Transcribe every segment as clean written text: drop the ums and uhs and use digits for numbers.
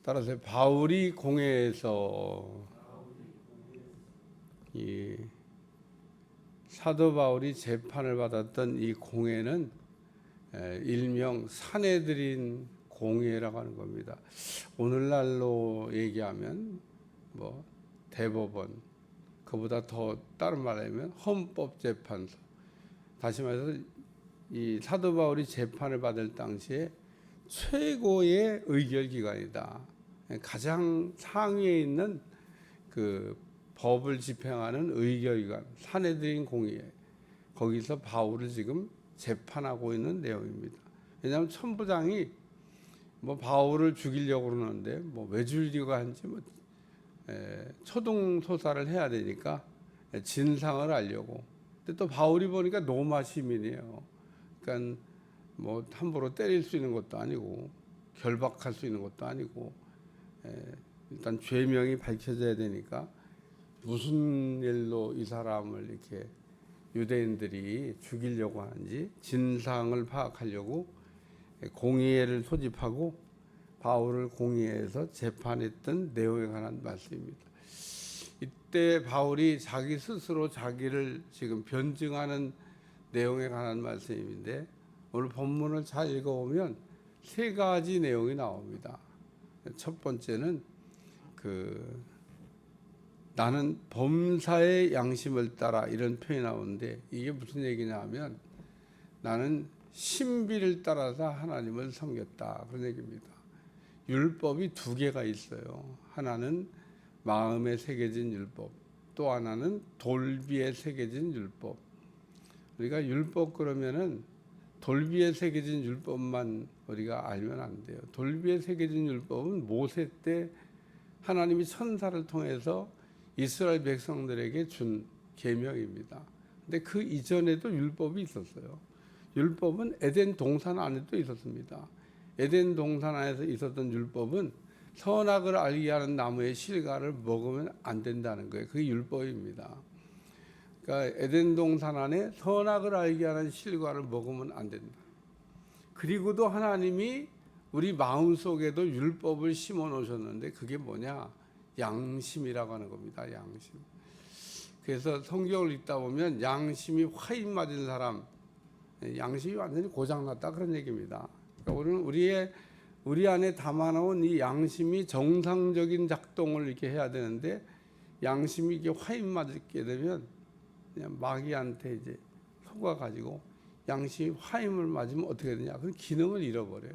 따라서 바울이 공회에서 이 사도 바울이 재판을 받았던 이 공회는 일명 사내들인 공회라고 하는 겁니다. 오늘날로 얘기하면 뭐 대법원, 그보다 더 다른 말하면 헌법재판소. 다시 말해서 이 사도 바울이 재판을 받을 당시에 최고의 의결기관이다. 가장 상위에 있는 그 법을 집행하는 의결기관, 사내들인 공의회, 거기서 바울을 지금 재판하고 있는 내용입니다. 왜냐하면 천부장이 뭐 바울을 죽이려고 그러는데 뭐 왜 죽이려고 하는지 뭐 초동소사를 해야 되니까 진상을 알려고. 근데 또 바울이 보니까 로마 시민이에요. 그러니까 뭐 함부로 때릴 수 있는 것도 아니고 결박할 수 있는 것도 아니고 일단 죄명이 밝혀져야 되니까 무슨 일로 이 사람을 이렇게 유대인들이 죽이려고 하는지 진상을 파악하려고 공의회를 소집하고 바울을 공의회에서 재판했던 내용에 관한 말씀입니다. 이때 바울이 자기 스스로 자기를 지금 변증하는 내용에 관한 말씀인데 오늘 본문을 잘 읽어보면 세 가지 내용이 나옵니다. 첫 번째는 나는 범사의 양심을 따라 이런 표현이 나오는데 이게 무슨 얘기냐 하면 나는 신비를 따라서 하나님을 섬겼다 그런 얘기입니다. 율법이 두 개가 있어요. 하나는 마음에 새겨진 율법, 또 하나는 돌비에 새겨진 율법. 우리가 율법 그러면은 돌비에 새겨진 율법만 우리가 알면 안 돼요. 돌비에 새겨진 율법은 모세 때 하나님이 천사를 통해서 이스라엘 백성들에게 준 계명입니다. 근데 그 이전에도 율법이 있었어요. 율법은 에덴 동산 안에도 있었습니다. 에덴 동산 안에서 있었던 율법은 선악을 알게 하는 나무의 실과를 먹으면 안 된다는 거예요. 그게 율법입니다. 그러니까 에덴 동산 안에 선악을 알게 하는 실과를 먹으면 안 된다. 그리고도 하나님이 우리 마음속에도 율법을 심어 놓으셨는데 그게 뭐냐? 양심이라고 하는 겁니다. 양심. 그래서 성경을 읽다 보면 양심이 화인 맞은 사람, 양심이 완전히 고장났다 그런 얘기입니다. 그러니까 오늘 우리 안에 담아놓은 이 양심이 정상적인 작동을 이렇게 해야 되는데 양심이 이게 화인 맞게 되면 그냥 마귀한테 이제 속아가지고 양심이 화임을 맞으면 어떻게 되냐? 그 기능을 잃어버려요.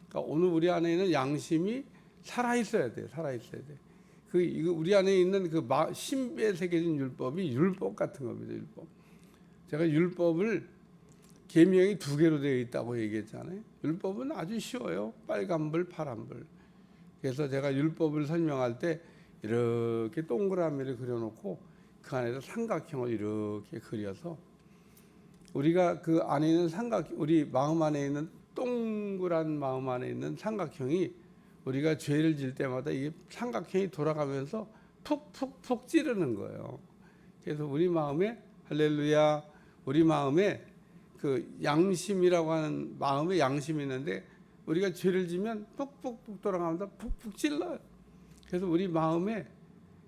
그러니까 오늘 우리 안에 있는 양심이 살아 있어야 돼, 살아 있어야 돼. 이거 우리 안에 있는 그 신비에 새겨진 율법이 율법 같은 겁니다. 율법. 제가 율법을 계명이 두 개로 되어 있다고 얘기했잖아요. 율법은 아주 쉬워요. 빨간불, 파란불. 그래서 제가 율법을 설명할 때 이렇게 동그라미를 그려놓고 그 안에서 삼각형을 이렇게 그려서 우리가 그 안에 있는 우리 마음 안에 있는 동그란 마음 안에 있는 삼각형이 우리가 죄를 질 때마다 이게 삼각형이 돌아가면서 푹푹푹 찌르는 거예요. 그래서 우리 마음에 할렐루야, 우리 마음에 그 양심이라고 하는 마음의 양심이 있는데 우리가 죄를 지면 푹푹푹 돌아가면서 푹푹 찔러요. 그래서 우리 마음에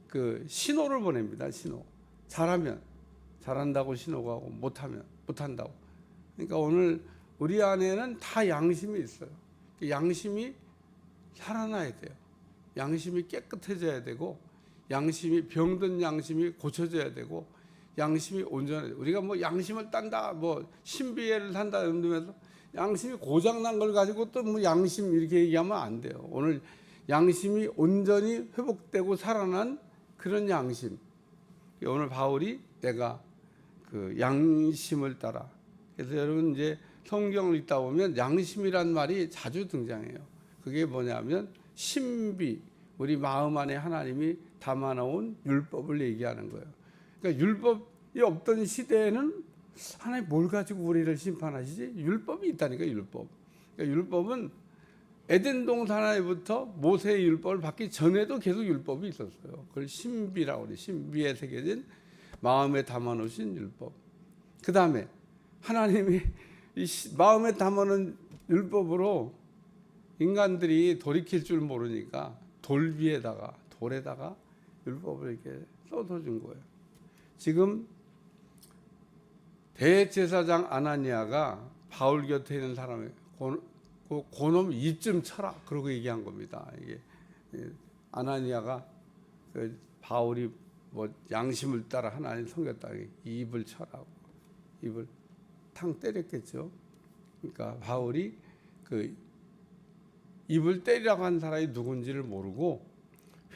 그 신호를 보냅니다. 신호. 잘하면 잘한다고 신호가 오고 못하면 못한다고. 그러니까 오늘 우리 안에는 다 양심이 있어요. 양심이 살아나야 돼요. 양심이 깨끗해져야 되고 양심이 병든 양심이 고쳐져야 되고 양심이 온전해야 돼요. 우리가 뭐 양심을 딴다, 뭐 신비회를 산다 이러면서 양심이 고장난 걸 가지고 또 뭐 양심 이렇게 얘기하면 안 돼요. 오늘 양심이 온전히 회복되고 살아난 그런 양심. 오늘 바울이 내가 그 양심을 따라. 그래서 여러분 이제 성경을 읽다 보면 양심이란 말이 자주 등장해요. 그게 뭐냐면 신비, 우리 마음 안에 하나님이 담아놓은 율법을 얘기하는 거예요. 그러니까 율법이 없던 시대에는 하나님 뭘 가지고 우리를 심판하시지? 율법이 있다니까 율법. 그러니까 율법은 에덴 동산에부터 모세의 율법을 받기 전에도 계속 율법이 있었어요. 그걸 신비라고 그래요. 신비에 새겨진 마음에 담아놓으신 율법. 그 다음에 하나님이 이 마음에 담아놓은 율법으로 인간들이 돌이킬 줄 모르니까 돌에다가 율법을 이렇게 써서준 거예요. 지금 대제사장 아나니아가 바울 곁에 있는 사람이 고놈 입 좀 쳐라 그러고 얘기한 겁니다. 이게 아나니아가 바울이 뭐 양심을 따라 하나님 섬겼다. 입을 쳐라고 입을 탕 때렸겠죠. 그러니까 바울이 그 입을 때리라고 한 사람이 누군지를 모르고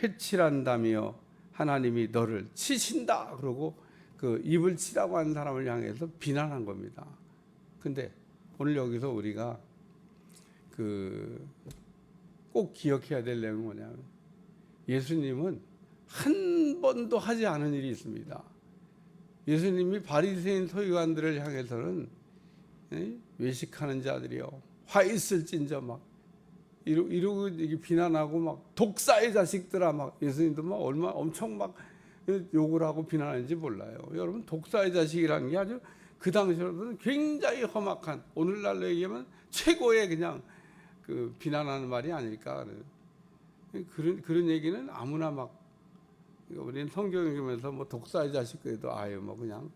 회칠한다며 하나님이 너를 치신다 그러고 그 입을 치라고 한 사람을 향해서 비난한 겁니다. 근데 오늘 여기서 우리가 꼭 기억해야 될 내용은 뭐냐면 예수님은 한 번도 하지 않은 일이 있습니다. 예수님이 바리새인 서기관들을 향해서는 외식하는 자들이요 화 있을진저 막 이러고 비난하고 막 독사의 자식들아 막 예수님도 막 엄청 막 욕을 하고 비난하는지 몰라요. 여러분 독사의 자식이라는 게 아주 그 당시로는 굉장히 험악한 오늘날로 얘기하면 최고의 그냥 그 비난하는 말이 아닐까. 그런 얘기는 아무나 막 우리는 성경 읽으면서 뭐 독사의 자식 그래도 아유 뭐 그냥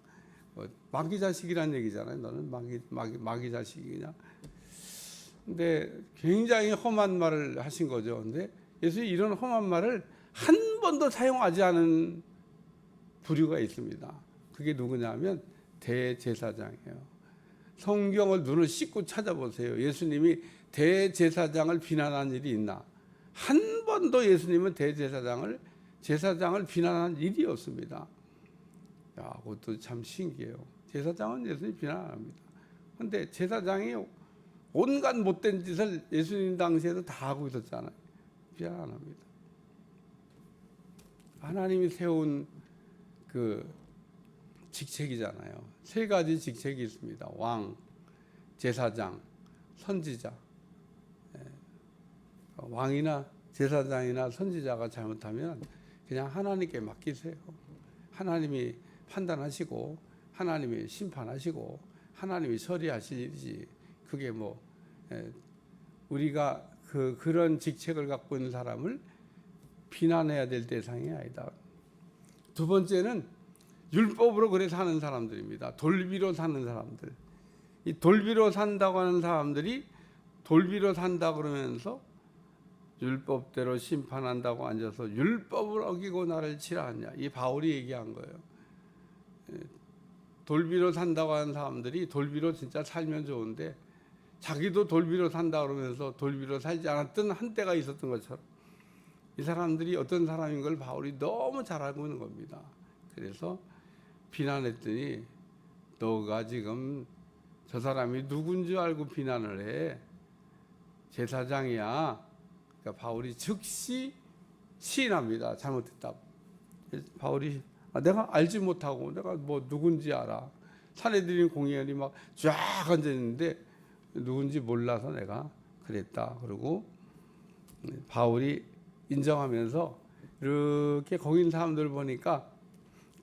마귀 자식이란 얘기잖아요. 너는 마귀 자식이냐. 근데 굉장히 험한 말을 하신 거죠. 근데 예수님이 이런 험한 말을 한 번도 사용하지 않은 부류가 있습니다. 그게 누구냐면 대제사장이에요. 성경을 눈을 씻고 찾아보세요. 예수님이 대제사장을 비난한 일이 있나? 한 번도 예수님은 제사장을 비난한 일이 없습니다. 야, 그것도 참 신기해요. 제사장은 예수님 비난 안 합니다. 그런데 제사장이 온갖 못된 짓을 예수님 당시에도 다 하고 있었잖아요. 비난 안 합니다. 하나님이 세운 그 직책이잖아요. 세 가지 직책이 있습니다. 왕, 제사장, 선지자. 왕이나 제사장이나 선지자가 잘못하면 그냥 하나님께 맡기세요. 하나님이 판단하시고 하나님이 심판하시고 하나님이 처리하실 일이지. 그게 뭐 우리가 그런 직책을 갖고 있는 사람을 비난해야 될 대상이 아니다. 두 번째는 율법으로 그래 사는 사람들입니다. 돌비로 사는 사람들. 이 돌비로 산다고 하는 사람들이 돌비로 산다 그러면서 율법대로 심판한다고 앉아서 율법을 어기고 나를 치라 하냐. 이 바울이 얘기한 거예요. 돌비로 산다고 하는 사람들이 돌비로 진짜 살면 좋은데 자기도 돌비로 산다 그러면서 돌비로 살지 않았던 한때가 있었던 것처럼 이 사람들이 어떤 사람인 걸 바울이 너무 잘 알고 있는 겁니다. 그래서 비난했더니 너가 지금 저 사람이 누군지 알고 비난을 해. 제사장이야. 그러니까 바울이 즉시 시인합니다. 잘못했다고. 바울이 내가 알지 못하고 내가 뭐 누군지 알아. 사내들인 공회원이 막 쫙 앉아있는데 누군지 몰라서 내가 그랬다. 그리고 바울이 인정하면서 이렇게 거기 있는 사람들 보니까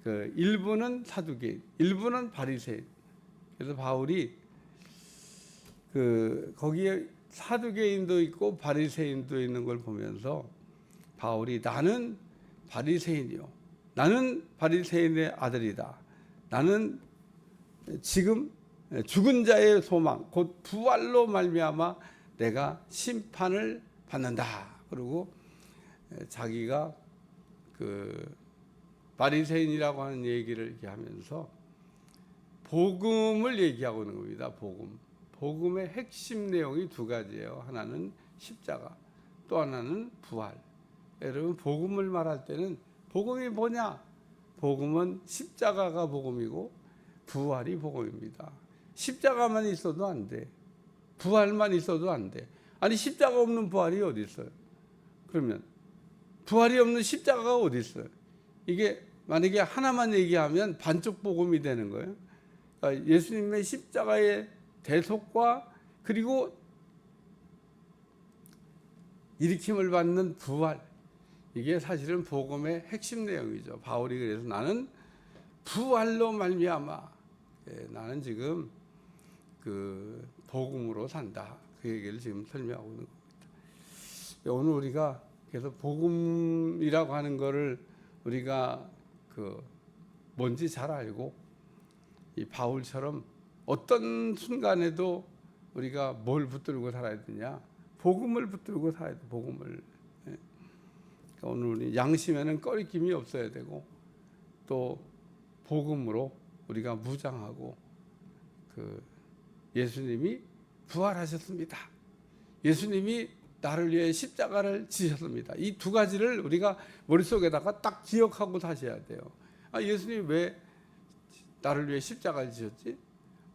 그 일부는 사두개인, 일부는 바리새인. 그래서 바울이 거기에 사두개인도 있고 바리새인도 있는 걸 보면서 바울이 나는 바리새인이요. 나는 바리새인의 아들이다. 나는 지금 죽은 자의 소망, 곧 부활로 말미암아 내가 심판을 받는다. 그리고 자기가 바리새인이라고 하는 얘기를 이렇게 하면서 복음을 얘기하고 있는 겁니다. 복음의 핵심 내용이 두 가지예요. 하나는 십자가, 또 하나는 부활. 여러분 복음을 말할 때는 복음이 뭐냐? 복음은 십자가가 복음이고 부활이 복음입니다. 십자가만 있어도 안 돼. 부활만 있어도 안 돼. 아니 십자가 없는 부활이 어디 있어요? 그러면 부활이 없는 십자가가 어디 있어요? 이게 만약에 하나만 얘기하면 반쪽 복음이 되는 거예요. 그러니까 예수님의 십자가의 대속과 그리고 일으킴을 받는 부활, 이게 사실은 복음의 핵심 내용이죠. 바울이 그래서 나는 부활로 말미암아 나는 지금 복음으로 산다. 그 얘기를 지금 설명하고 있는 겁니다. 오늘 우리가 그래서 복음이라고 하는 거를 우리가 뭔지 잘 알고 이 바울처럼 어떤 순간에도 우리가 뭘 붙들고 살아야 되냐? 복음을 붙들고 살아야 돼. 복음을. 그러니까 오늘 우리 양심에는 꺼리낌이 없어야 되고 또 복음으로 우리가 무장하고 예수님이 부활하셨습니다. 예수님이 나를 위해 십자가를 지셨습니다. 이 두 가지를 우리가 머릿속에다가 딱 기억하고 사셔야 돼요. 예수님이 왜 나를 위해 십자가를 지셨지?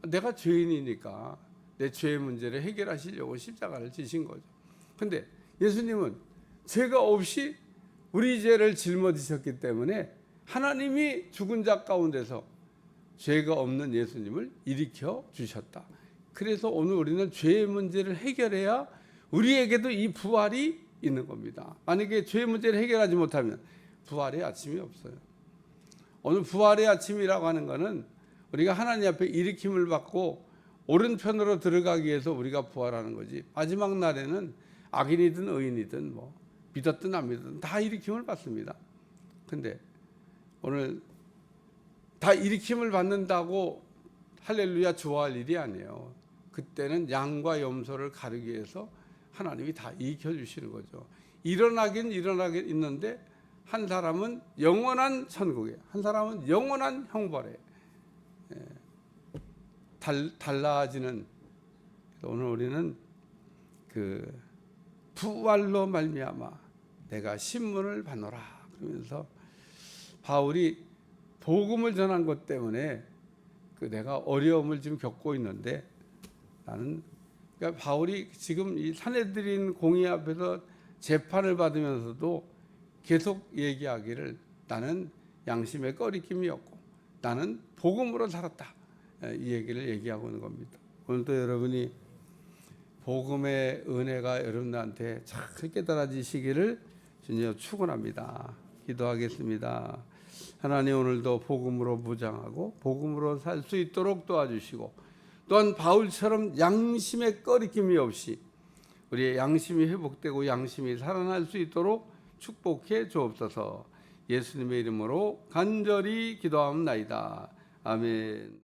내가 죄인이니까 내 죄의 문제를 해결하시려고 십자가를 지신 거죠. 근데 예수님은 죄가 없이 우리 죄를 짊어지셨기 때문에 하나님이 죽은 자 가운데서 죄가 없는 예수님을 일으켜 주셨다. 그래서 오늘 우리는 죄의 문제를 해결해야 우리에게도 이 부활이 있는 겁니다. 만약에 죄의 문제를 해결하지 못하면 부활의 아침이 없어요. 오늘 부활의 아침이라고 하는 것은 우리가 하나님 앞에 일으킴을 받고 오른편으로 들어가기 위해서 우리가 부활하는 거지. 마지막 날에는 악인이든 의인이든 믿었든 안 믿었든 다 일으킴을 받습니다. 근데 오늘 다 일으킴을 받는다고 할렐루야 좋아할 일이 아니에요. 그때는 양과 염소를 가르기 위해서 하나님이 다 일으켜 주시는 거죠. 일어나긴 있는데 한 사람은 영원한 천국에, 한 사람은 영원한 형벌에 달라지는. 오늘 우리는 부활로 말미암아 내가 신문을 받노라 그러면서 바울이 복음을 전한 것 때문에 내가 어려움을 지금 겪고 있는데 나는 그러니까 바울이 지금 이 산헤드린 공의 앞에서 재판을 받으면서도 계속 얘기하기를 나는 양심에 꺼리낌이 없고 나는 복음으로 살았다. 이 얘기를 얘기하고 있는 겁니다. 오늘도 여러분이 복음의 은혜가 여러분들한테 잘 깨달아지시기를 주님 축원합니다. 기도하겠습니다. 하나님 오늘도 복음으로 무장하고 복음으로 살 수 있도록 도와주시고 또한 바울처럼 양심에 꺼리낌이 없이 우리의 양심이 회복되고 양심이 살아날 수 있도록 축복해 주옵소서. 예수님의 이름으로 간절히 기도하옵나이다. 아멘.